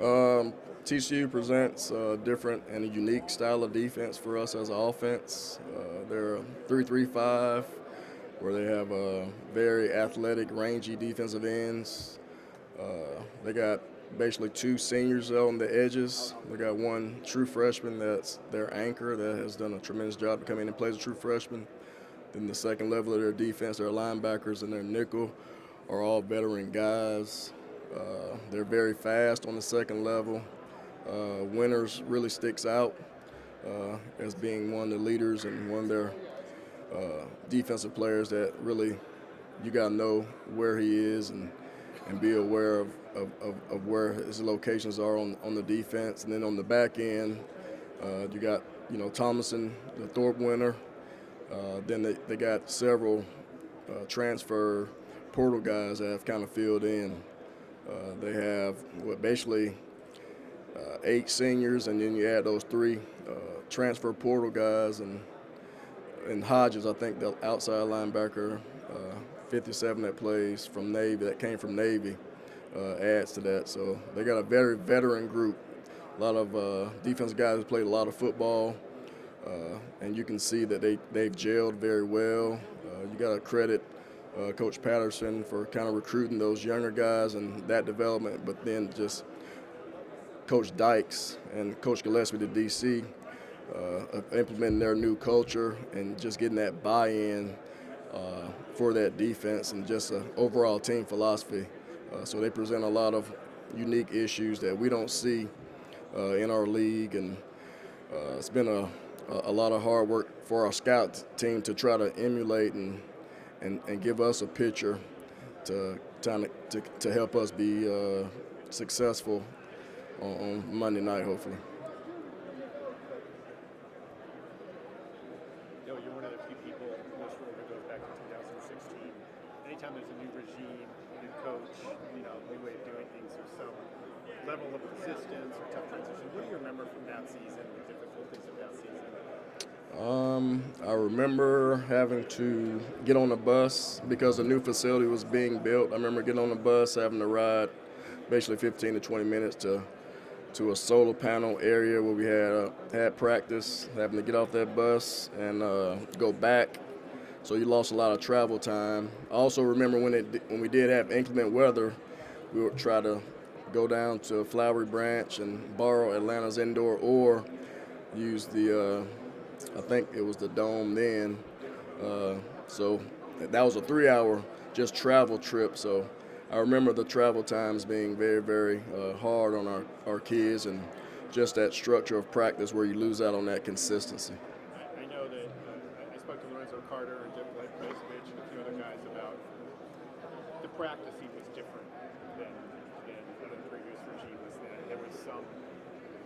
Um, TCU presents a different and a unique style of defense for us as an offense. They're a 3-3-5, where they have very athletic, rangy defensive ends. They got basically two seniors on the edges. They got one true freshman that's their anchor that has done a tremendous job to come in and play as a true freshman. Then the second level of their defense, their linebackers and their nickel are all veteran guys. They're very fast on the second level. Winters really sticks out as being one of the leaders and one of their defensive players that really you got to know where he is and be aware of where his locations are on the defense. And then on the back end, you got Thomason, the Thorpe winner. Then they got several transfer portal guys that have kind of filled in. They have basically 8 seniors, and then you add those 3 transfer portal guys, and Hodges, I think the outside linebacker, 57 that plays from Navy, that came from Navy, adds to that. So they got a very veteran group. A lot of defensive guys who played a lot of football, and you can see that they've gelled very well. You got to credit Coach Patterson for kind of recruiting those younger guys and that development, but then just Coach Dykes and Coach Gillespie, the DC, implementing their new culture and just getting that buy-in for that defense and just an overall team philosophy. So they present a lot of unique issues that we don't see in our league, and it's been a lot of hard work for our scout team to try to emulate and give us a picture to help us be successful on Monday night, hopefully. You're one of the few people in this room that goes back to 2016. Anytime there's a new regime, a new coach, new way of doing things, there's some level of resistance or tough transition. What do you remember from that season, the difficulties of that season? I remember having to get on a bus because a new facility was being built. I remember getting on the bus, having to ride basically 15 to 20 minutes to a solar panel area where we had practice, having to get off that bus and go back. So you lost a lot of travel time. I also remember when we did have inclement weather, we would try to go down to Flowery Branch and borrow Atlanta's indoor or use the I think it was the Dome then. So that was a 3-hour just travel trip. So I remember the travel times being very, very hard on our kids, and just that structure of practice where you lose out on that consistency. I know that I spoke to Lorenzo Carter and Dick Blazevich and a few other guys about the practicing was different than under the previous regime. Was that there was some.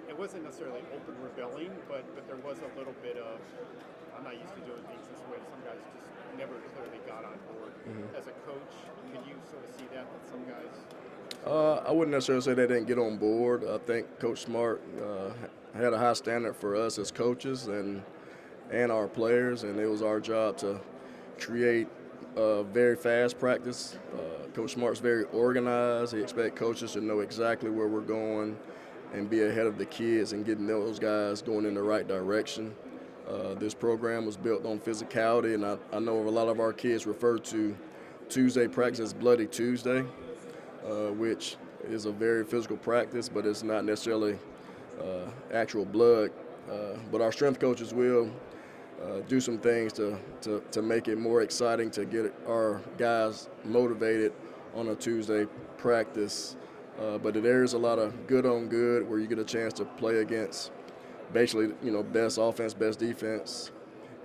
It wasn't necessarily open rebelling, but there was a little bit of, I'm not used to doing things this way. Some guys just never clearly got on board. Mm-hmm. As a coach, can you sort of see that some guys? I wouldn't necessarily say they didn't get on board. I think Coach Smart had a high standard for us as coaches and our players, and it was our job to create a very fast practice. Coach Smart's very organized. He expects coaches to know exactly where we're going and be ahead of the kids and getting those guys going in the right direction. This program was built on physicality, and I know a lot of our kids refer to Tuesday practice as Bloody Tuesday, which is a very physical practice, but it's not necessarily actual blood. But our strength coaches will do some things to make it more exciting, to get our guys motivated on a Tuesday practice. But there is a lot of good on good where you get a chance to play against basically, best offense, best defense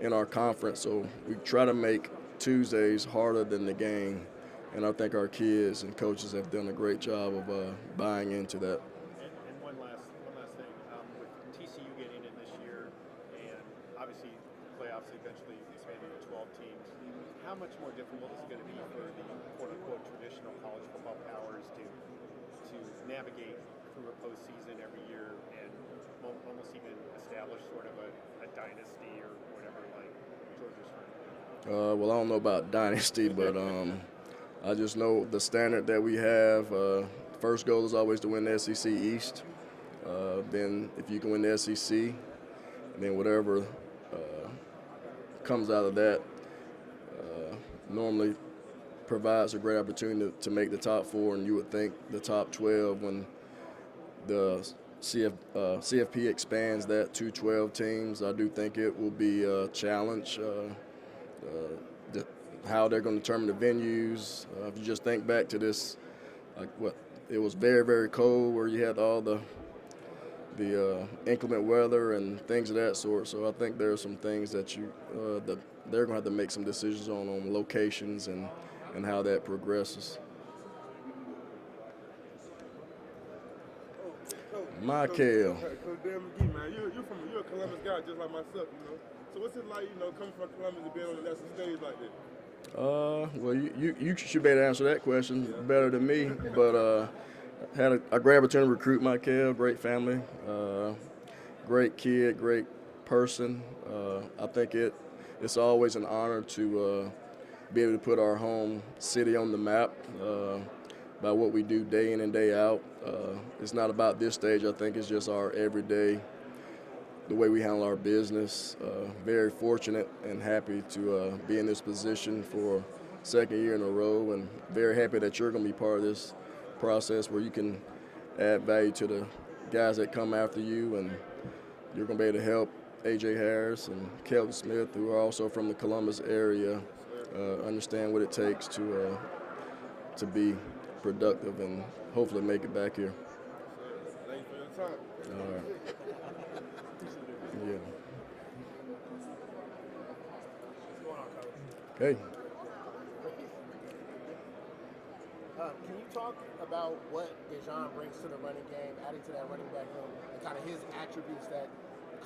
in our conference. So we try to make Tuesdays harder than the game. And I think our kids and coaches have done a great job of buying into that. And one last thing, with TCU getting in this year, and obviously playoffs eventually expanding to 12 teams, how much more difficult is it going to be for the quote-unquote traditional college football powers to navigate through a postseason every year and almost even establish sort of a dynasty or whatever, like Georgia's trying? Well, I don't know about dynasty, but I just know the standard that we have first goal is always to win the SEC East. Then if you can win the SEC, and then whatever comes out of that normally provides a great opportunity to make the top 4, and you would think the top 12 when the CFP expands that to 12 teams. I do think it will be a challenge. How they're going to determine the venues. If you just think back to this, it was very, very cold where you had all the inclement weather and things of that sort. So I think there are some things that that they're going to have to make some decisions on locations and how that progresses. Michael. Dell McGee, man, you're a Columbus guy just like myself, So what's it like, coming from Columbus and being on the national stage like that? Well, you should be able to answer that question better than me. But had a great opportunity to recruit Michael. Great family, great kid, great person. I think it's always an honor to be able to put our home city on the map by what we do day in and day out. It's not about this stage. I think it's just our everyday, the way we handle our business. Very fortunate and happy to be in this position for second year in a row, and very happy that you're going to be part of this process where you can add value to the guys that come after you, and you're going to be able to help A.J. Harris and Kelvin Smith, who are also from the Columbus area, understand what it takes to be productive and hopefully make it back here. Thank you for your time. All right. Yeah. Okay. Can you talk about what Dejon brings to the running game, adding to that running back room, and kind of his attributes that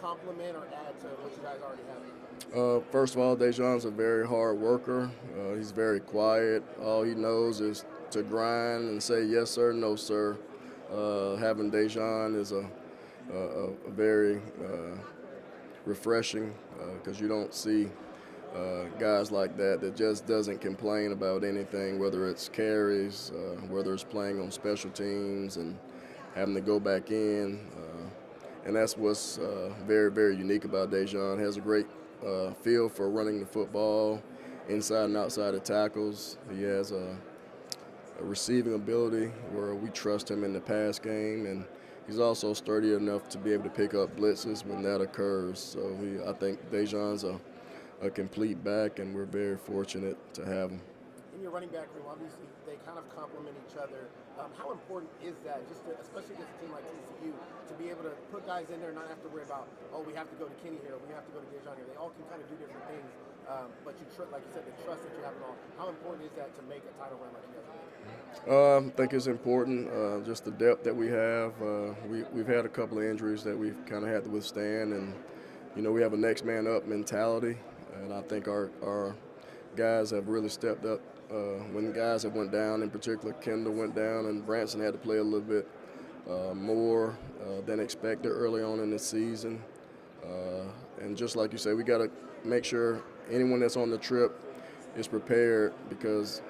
complement or add to what you guys already have? First of all, Dejon's a very hard worker. He's very quiet. All he knows is to grind and say yes sir, no sir. Having Dejon is a very refreshing because you don't see guys like that just doesn't complain about anything, whether it's carries, whether it's playing on special teams and having to go back in. And that's what's very, very unique about Dejon. Has a great feel for running the football inside and outside of tackles. He has a receiving ability where we trust him in the pass game, and he's also sturdy enough to be able to pick up blitzes when that occurs. So I think Dejon's a complete back, and we're very fortunate to have him. In your running back room, obviously they kind of complement each other. How important is that, especially against a team like TCU, to be able to put guys in there and not have to worry about, we have to go to Kenny here, we have to go to Dejon here. They all can kind of do different things, but like you said, the trust that you have in all. How important is that to make a title run like you guys are making? I think it's important, just the depth that we have. We've had a couple of injuries that we've kind of had to withstand, and we have a next man up mentality, and I think our guys have really stepped up. When guys have went down, in particular Kendall went down, and Branson had to play a little bit more than expected early on in the season. And just like you say, we got to make sure anyone that's on the trip is prepared, because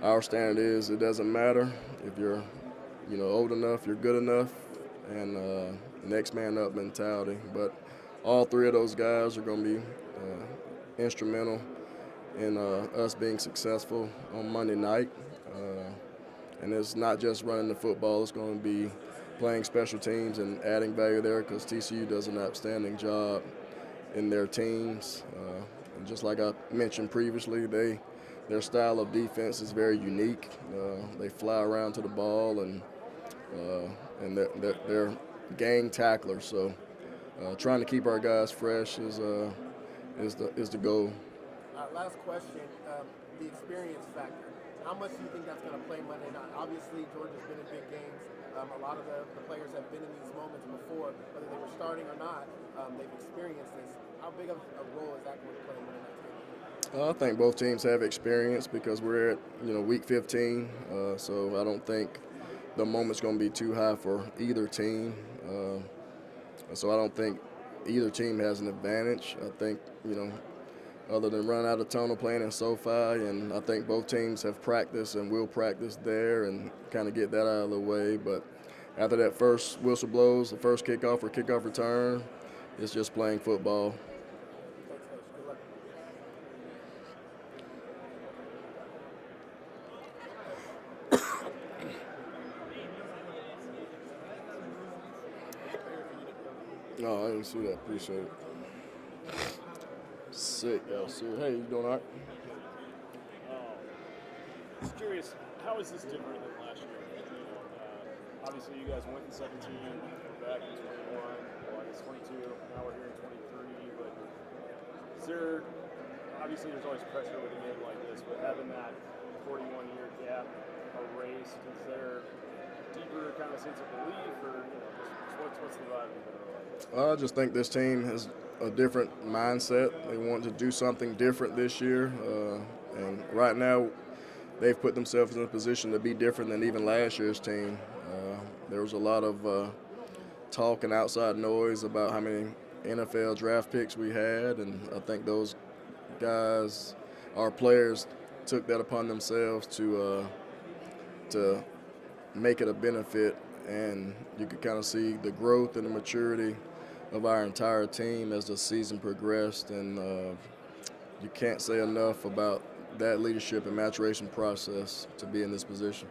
our standard is it doesn't matter if you're old enough, you're good enough, and next man up mentality. But all three of those guys are going to be instrumental in us being successful on Monday night. And it's not just running the football, it's going to be playing special teams and adding value there, because TCU does an outstanding job in their teams. And just like I mentioned previously, their style of defense is very unique. They fly around to the ball, and they're gang tacklers. So trying to keep our guys fresh is the goal. Last question, the experience factor. How much do you think that's going to play Monday night? Obviously, Georgia's been in big games. A lot of the players have been in these moments before, whether they were starting or not. They've experienced this. How big of a role is that going to play in Monday night's game? I think both teams have experience because we're at week 15, so I don't think the moment's going to be too high for either team. So I don't think either team has an advantage. I think other than run out of tunnel playing in SoFi. And I think both teams have practiced and will practice there and kind of get that out of the way. But after that first whistle blows, the first kickoff or kickoff return, it's just playing football. Thanks, Coach. Good luck. No, I didn't see that. Appreciate it. Sick, yo. Sick. Hey, you doing all right? Just curious, how is this different than last year? Obviously, you guys went in 17, back in 21, well, I guess 22, now we're here in 23, but is there, obviously there's always pressure with a game like this, but having that 41-year gap erased, is there a deeper kind of sense of belief, or, what's the vibe of it? I just think this team has a different mindset. They want to do something different this year. And right now, they've put themselves in a position to be different than even last year's team. There was a lot of talk and outside noise about how many NFL draft picks we had, and I think those guys, our players, took that upon themselves to make it a benefit. And you could kind of see the growth and the maturity of our entire team as the season progressed. And you can't say enough about that leadership and maturation process to be in this position.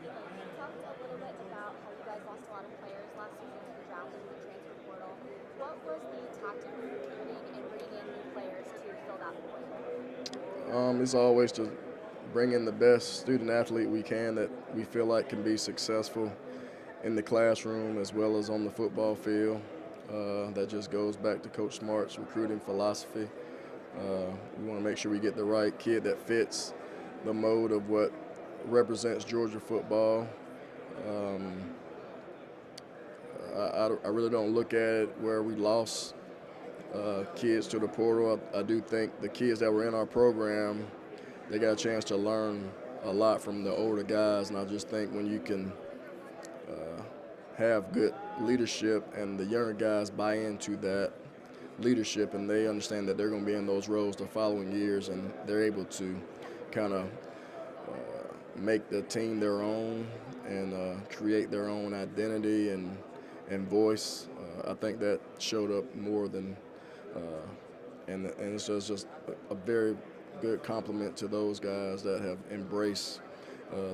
You talked a little bit about how you guys lost a lot of players last season to the draft and the transfer portal. What was the tactic for recruiting and bringing in new players to fill that void? It's always to bring in the best student athlete we can that we feel like can be successful in the classroom as well as on the football field. That just goes back to Coach Smart's recruiting philosophy. We want to make sure we get the right kid that fits the mode of what represents Georgia football. I really don't look at it where we lost kids to the portal. I do think the kids that were in our program, they got a chance to learn a lot from the older guys, and I just think when you can have good leadership and the younger guys buy into that leadership and they understand that they're going to be in those roles the following years and they're able to kind of make the team their own and create their own identity and voice. I think that showed up more than and it's just a very good compliment to those guys that have embraced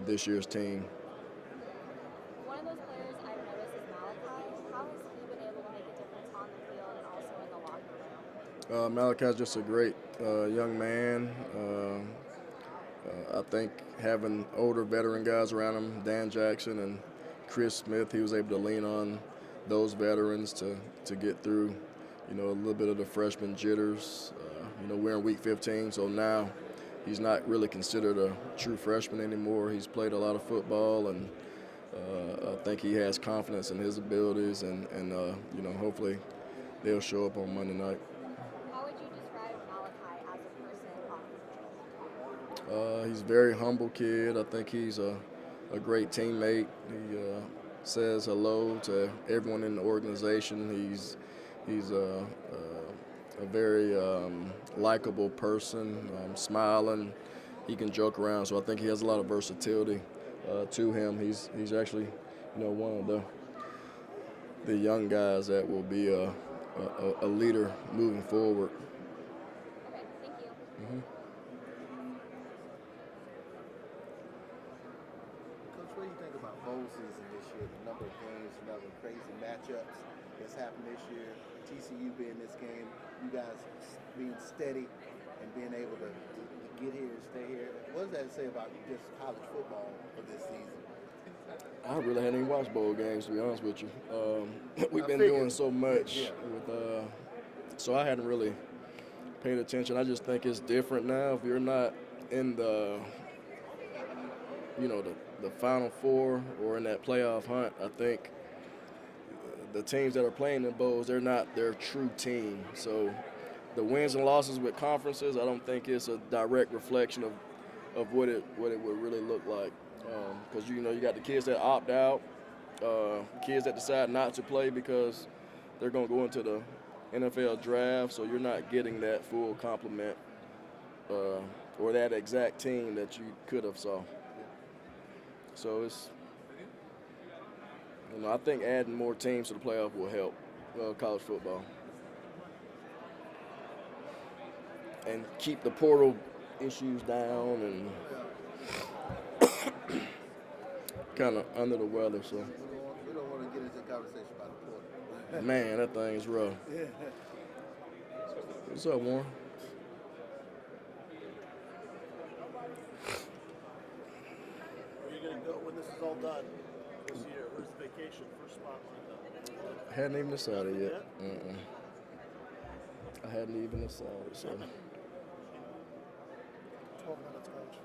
this year's team. One of those players I've noticed is Malachi. How has he been able to make a difference on the field and also in the locker room? Malachi's just a great young man. I think having older veteran guys around him, Dan Jackson and Chris Smith, he was able to lean on those veterans to get through, a little bit of the freshman jitters. We're in week 15, so now he's not really considered a true freshman anymore. He's played a lot of football, and I think he has confidence in his abilities, and hopefully they'll show up on Monday night. How would you describe Malachi as a person? He's a very humble kid. I think he's a great teammate. He says hello to everyone in the organization. He's a very likable person, smiling. He can joke around, so I think he has a lot of versatility to him. He's actually, one of the young guys that will be a leader moving forward. Okay, thank you. Mm-hmm. Coach, what do you think about bowl season this year? The number of games, the number of crazy matchups that's happened this year. TCU being this game, you guys being steady and being able to get here and stay here. What does that say about just college football for this season? I really hadn't even watched bowl games, to be honest with you. We've been doing so much with, so I hadn't really paid attention. I just think it's different now. If you're not in the Final Four or in that playoff hunt, I think the teams that are playing in bowls, they're not their true team. So the wins and losses with conferences, I don't think it's a direct reflection of what it would really look like. Because you got the kids that opt out, kids that decide not to play because they're going to go into the NFL draft, so you're not getting that full complement or that exact team that you could have saw. So it's, I think adding more teams to the playoff will help college football and keep the portal issues down and kind of under the weather. So We don't want to get into a conversation about the portal. man, that thing is rough. Yeah. What's up, Warren? Where are you going to go when this is all done this year? Where's the vacation? First spot lined up? Hadn't even decided yet. I hadn't even decided. So 12 minutes, coach.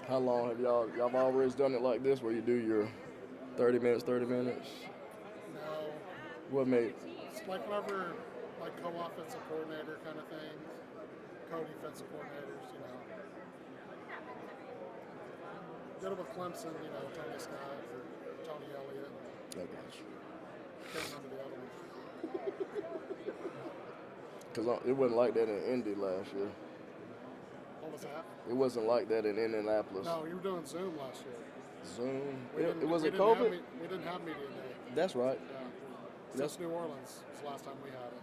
how long have y'all always done it like this, where you do your 30 minutes? No, What made? it's like whenever, like co-offensive coordinator kind of things, co-defensive coordinators, you know. Did it with Clemson, you know, Tony Scott or Tony Elliott. I got you. Can't remember the other ones. Because it wasn't like that in Indy last year. What was that? It wasn't like that in Indianapolis. No, you were doing Zoom last year. Zoom. We It didn't- was we it didn't have COVID? we didn't have media day. That's right. Yeah. That's- Since New Orleans was the last time we had it.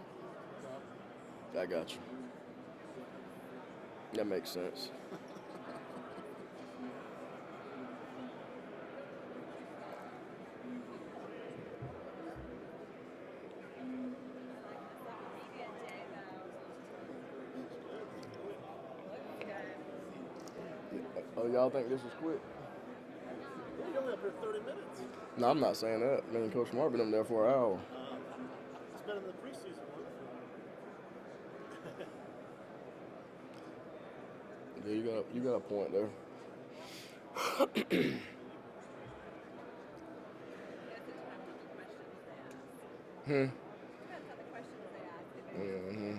Yeah. I got you. That makes sense. Oh, y'all think this is quick? You're only up here 30 minutes. No, I'm not saying that. I mean, Coach Smart been up there for an hour. It's better than the preseason one. Yeah, you got a point there. Mm-hmm.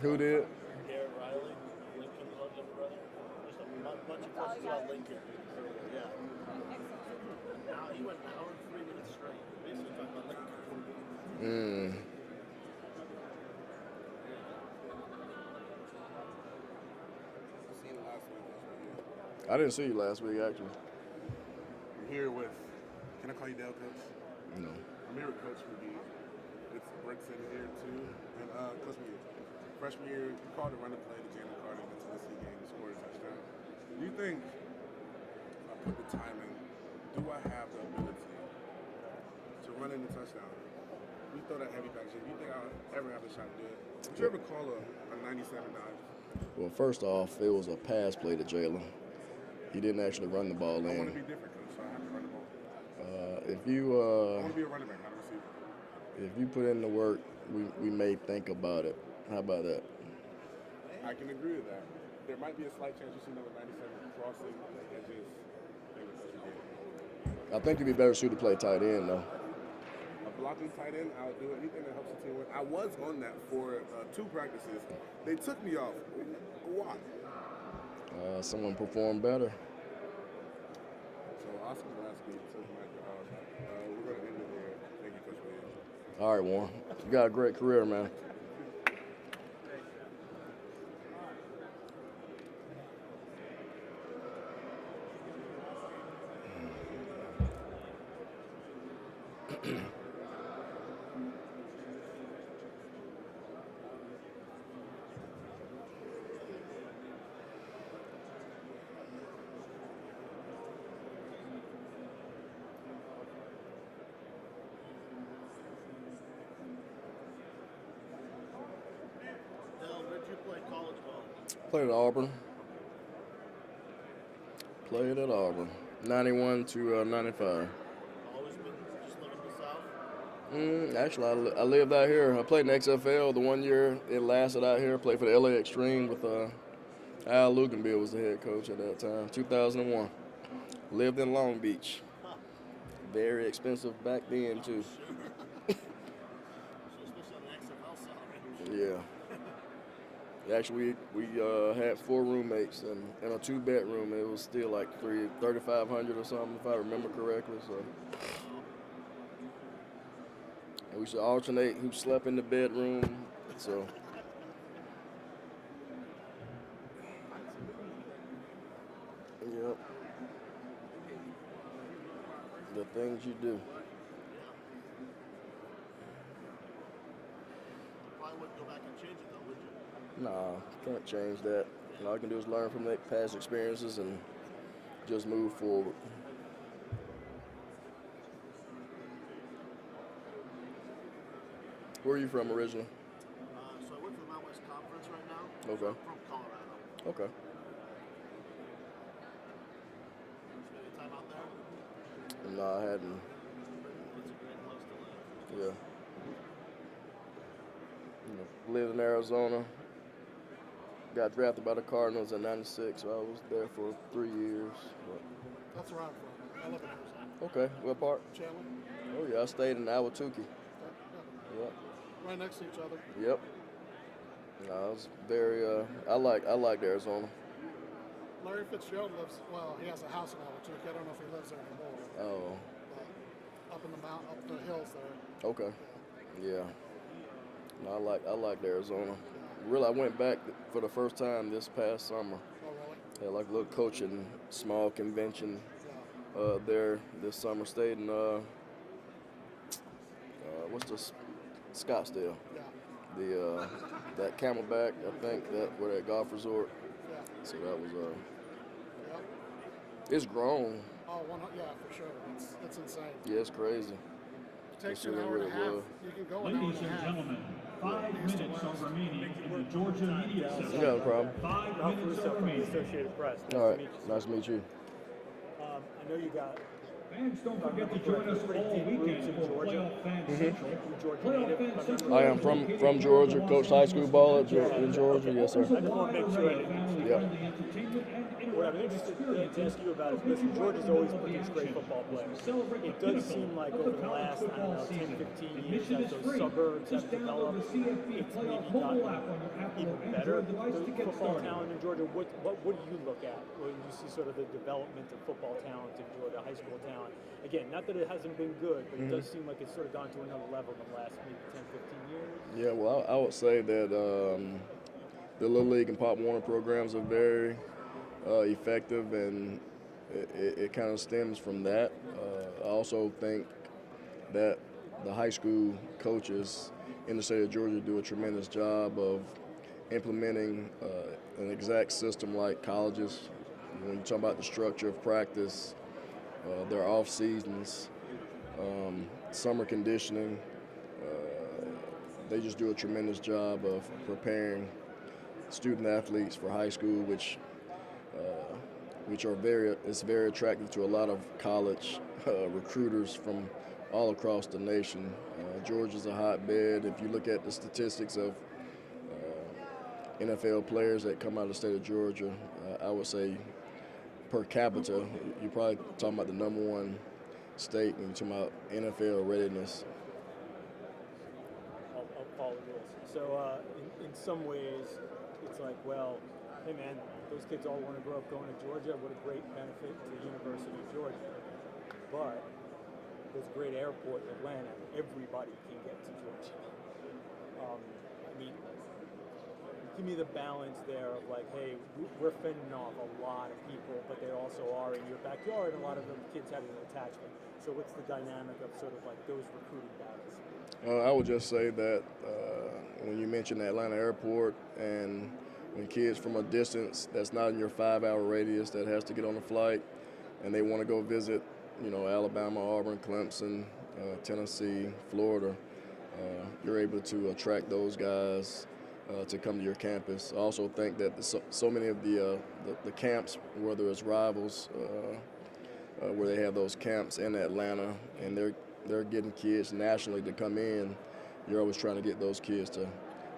Who did? Garrett Riley, Lincoln loved him, brother. There's a bunch of questions about Lincoln earlier, yeah. Now he went an hour and 3 minutes straight, basically talking about Lincoln. I didn't see you last week, actually. I'm here with, can I call you Dell, Coach? No. I'm here with Coach McGee. It's Brickson here too. And Coach McGee, freshman year, you called to run the play to Jalen Carter in the Tennessee game and scored a touchdown. Do you think, if I put the time in, do I have the ability to run in the touchdown? We throw that heavy back shit. Do you think I'll ever have the shot to do it? Did you ever call a 97 dive? Well, first off, it was a pass play to Jalen. He didn't actually run the ball I want in. to be different, Coach, so I have to run the ball. If you I want to be a running back, not a receiver. if you put in the work, we may think about it. How about that? I can agree with that. There might be a slight chance you see number 97 crossing the edges. Maybe that's what you get. I think you'd be better suited to play tight end, though. A blocking tight end, I'll do anything that helps the team win. I was on that for 2 practices. They took me off. Why? Someone performed better. So Oscar last week took my job. We're going to end it there. Thank you, Coach Williams. All right, Warren. You got a great career, man. Played at Auburn. 91 to 95. Always been just living in the South. Actually, I lived out here. I played in the XFL the 1 year it lasted out here. Played for the LA Extreme with Al Luganbill was the head coach at that time. 2001. Lived in Long Beach. Very expensive back then too. Especially on the XFL salary. Yeah. Actually, we had 4 roommates and in a 2-bedroom. It was still like $3,500 or something if I remember correctly. So. And we should alternate who slept in the bedroom. So. Yep. The things you do. Probably wouldn't go back and change it though, would you? Nah, can't change that. All I can do is learn from their past experiences and just move forward. Where are you from originally? So I work for the Mountain West Conference right now. Okay. So I'm from Colorado. Okay. Spend any time out there? No, I hadn't. It's a great place to live. Yeah. Lived in Arizona. Got drafted by the Cardinals in '96, so I was there for 3 years. That's where I'm from. I live in Arizona. Okay, what part? Chandler. Oh yeah, I stayed in Awatuki. Yep. Right next to each other. Yep. No, I was very. I liked Arizona. Larry Fitzgerald lives. Well, he has a house in Albuquerque. I don't know if he lives there anymore. Oh. But up in the mountain, up the hills there. Okay. Yeah. No, I liked Arizona. Really, I went back for the first time this past summer. Oh, really? Had like a little coaching small convention there this summer. Stayed in what's the Scottsdale? Yeah. The that Camelback, I think that golf resort. Yeah. So that was Yeah. it's grown. Oh, yeah, for sure. It's insane. Yeah, it's crazy. It takes you It an hour and a really half. was. You can go an hour Ladies and a and half. gentlemen, 5 minutes are remaining in the Georgia media You session. got a problem? 5 Ralph minutes Russo are from the remaining. Associated Press. All right. Nice to meet you. I know you got Fans, don't forget to join us all weekend for Playoff Fan Central. Playoff Fan Central. I am from Georgia. Coached high school ball in Georgia. Yes, sir. I just want to make sure Yep. what I'm interested to ask you about is, listen, Georgia's always produced great football players. It does seem like over the last, 10, 15 years, as those suburbs have developed, it's maybe gotten even better, the football talent in Georgia. What do you look at when you see sort of the development of football talent in Georgia, high school talent? Again, not that it hasn't been good, but it does seem like it's sort of gone to another level in the last maybe 10, 15 years. Yeah, well, I would say that the Little League and Pop Warner programs are very effective, and it kind of stems from that. I also think that the high school coaches in the state of Georgia do a tremendous job of implementing an exact system like colleges. When you talk about the structure of practice, their off seasons, summer conditioning, they just do a tremendous job of preparing student athletes for high school, which are very attractive to a lot of college recruiters from all across the nation. Georgia's a hotbed. If you look at the statistics of NFL players that come out of the state of Georgia, I would say per capita, you're probably talking about the #1 state when you're talking about NFL readiness. I'll follow this. So in some ways, it's like, well, hey man, those kids all want to grow up going to Georgia. What a great benefit to the University of Georgia. But there's a great airport in Atlanta. Everybody can get to Georgia. Give me the balance there of like, hey, we're fending off a lot of people, but they also are in your backyard, and a lot of them kids have an attachment. So what's the dynamic of sort of like those recruiting battles? I would just say that when you mention the Atlanta airport, and when kids from a distance that's not in your 5-hour radius that has to get on a flight, and they want to go visit, Alabama, Auburn, Clemson, Tennessee, Florida, you're able to attract those guys to come to your campus. I also think that so many of the camps, whether it's rivals, where they have those camps in Atlanta, and they're getting kids nationally to come in. You're always trying to get those kids to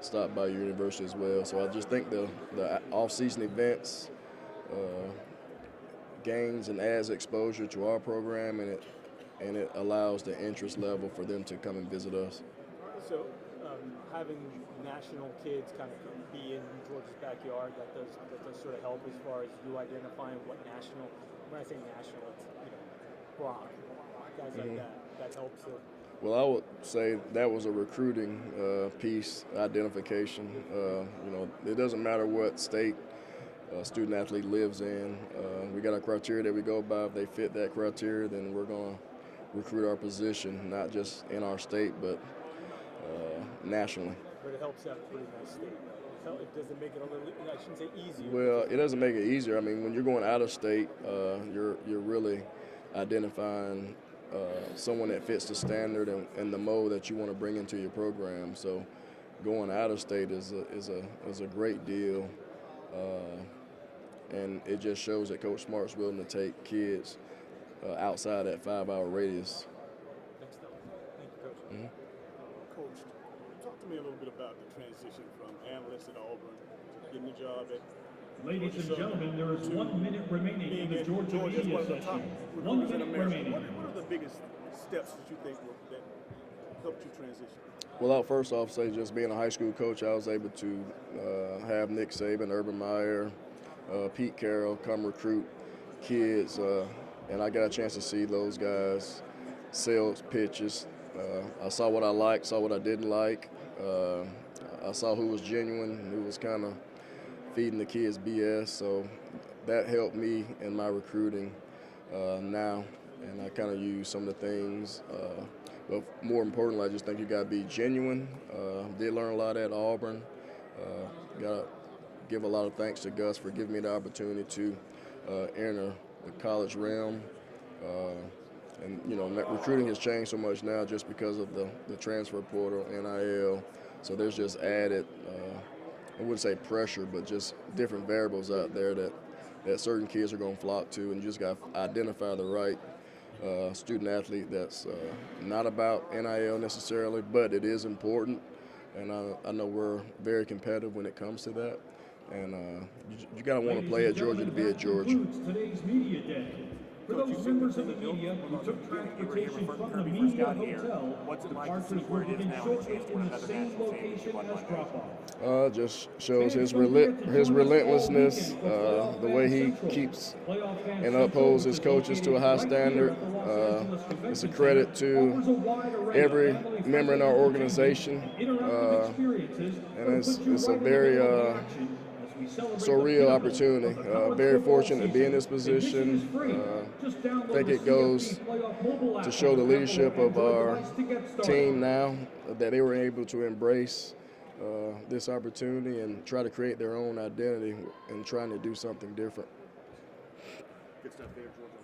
stop by your university as well. So I just think the off-season events gains and adds exposure to our program, and it allows the interest level for them to come and visit us. So having national kids kind of be in Georgia's backyard, that does sort of help as far as you identifying what national. When I say national, it's Brock, guys like that helps it. Well, I would say that was a recruiting piece, identification. It doesn't matter what state a student athlete lives in. We got a criteria that we go by. If they fit that criteria, then we're going to recruit our position, not just in our state, but nationally. But it helps have a pretty nice state. It doesn't make it a little, I shouldn't say easier. Well, it doesn't make it easier. I mean, when you're going out of state, you're really identifying someone that fits the standard and the mold that you want to bring into your program. So going out of state is a great deal, and it just shows that Coach Smart's willing to take kids outside that 5-hour radius. Thank you, Coach. Mm-hmm. Coach, talk to me a little bit about the transition from analyst at Auburn to getting the job at Ladies and gentlemen, there is 1 minute remaining in the Georgia as media one of the top session. 1 recruiters in minute America. remaining. What are the biggest steps that you think that helped you transition? Well, I'll first off say just being a high school coach, I was able to have Nick Saban, Urban Meyer, Pete Carroll come recruit kids, and I got a chance to see those guys sales pitches. I saw what I liked, saw what I didn't like. I saw who was genuine, who was kind of feeding the kids BS. So that helped me in my recruiting now, and I kind of use some of the things. But more importantly, I just think you got to be genuine. Did learn a lot at Auburn. Got to give a lot of thanks to Gus for giving me the opportunity to enter the college realm. And recruiting has changed so much now just because of the transfer portal, NIL. So there's just added, I wouldn't say pressure, but just different variables out there that certain kids are going to flock to, and you just got to identify the right student athlete that's not about NIL necessarily, but it is important. And I know we're very competitive when it comes to that. And you got to want to play at Georgia to be at Georgia. Today's media day. For those members of the media who took transportation from the media hotel, departures will begin shortly in the same location as drop-off. Just shows his relentlessness, the way he keeps and upholds his coaches to a high standard. It's a credit to every member in our organization, and it's a very surreal opportunity. Very fortunate to be in this position. I think it goes to show the leadership of our team now that they were able to embrace this opportunity and try to create their own identity and trying to do something different. Good stuff there, Georgia.